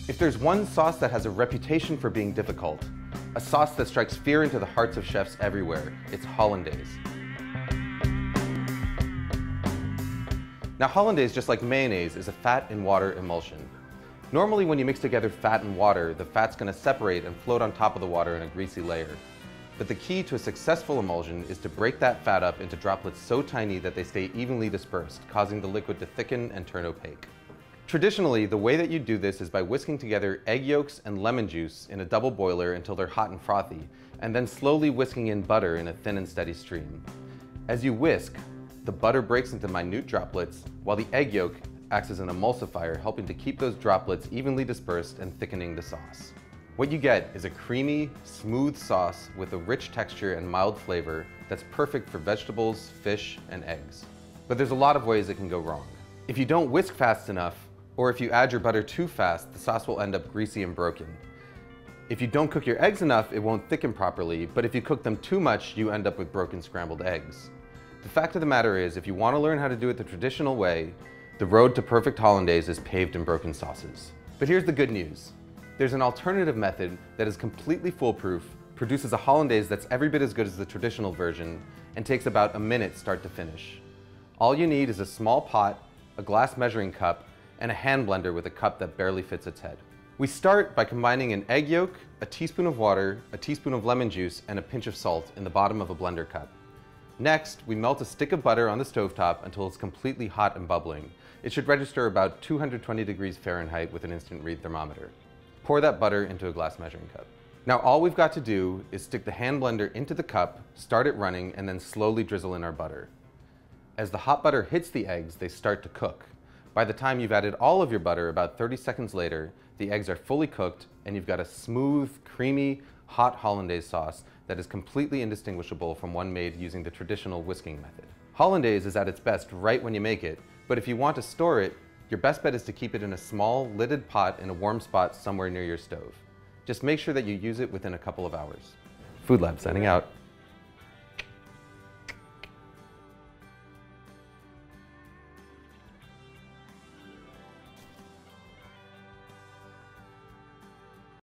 If there's one sauce that has a reputation for being difficult, a sauce that strikes fear into the hearts of chefs everywhere, it's Hollandaise. Now Hollandaise, just like mayonnaise, is a fat and water emulsion. Normally when you mix together fat and water, the fat's going to separate and float on top of the water in a greasy layer. But the key to a successful emulsion is to break that fat up into droplets so tiny that they stay evenly dispersed, causing the liquid to thicken and turn opaque. Traditionally, the way that you do this is by whisking together egg yolks and lemon juice in a double boiler until they're hot and frothy, and then slowly whisking in butter in a thin and steady stream. As you whisk, the butter breaks into minute droplets, while the egg yolk acts as an emulsifier, helping to keep those droplets evenly dispersed and thickening the sauce. What you get is a creamy, smooth sauce with a rich texture and mild flavor that's perfect for vegetables, fish, and eggs. But there's a lot of ways it can go wrong. If you don't whisk fast enough, or if you add your butter too fast, the sauce will end up greasy and broken. If you don't cook your eggs enough, it won't thicken properly, but if you cook them too much, you end up with broken scrambled eggs. The fact of the matter is, if you want to learn how to do it the traditional way, the road to perfect Hollandaise is paved in broken sauces. But here's the good news. There's an alternative method that is completely foolproof, produces a Hollandaise that's every bit as good as the traditional version, and takes about a minute start to finish. All you need is a small pot, a glass measuring cup, and a hand blender with a cup that barely fits its head. We start by combining an egg yolk, a teaspoon of water, a teaspoon of lemon juice, and a pinch of salt in the bottom of a blender cup. Next, we melt a stick of butter on the stovetop until it's completely hot and bubbling. It should register about 220 degrees Fahrenheit with an instant read thermometer. Pour that butter into a glass measuring cup. Now all we've got to do is stick the hand blender into the cup, start it running, and then slowly drizzle in our butter. As the hot butter hits the eggs, they start to cook. By the time you've added all of your butter, about 30 seconds later, the eggs are fully cooked and you've got a smooth, creamy, hot Hollandaise sauce that is completely indistinguishable from one made using the traditional whisking method. Hollandaise is at its best right when you make it, but if you want to store it, your best bet is to keep it in a small, lidded pot in a warm spot somewhere near your stove. Just make sure that you use it within a couple of hours. Food Lab signing out.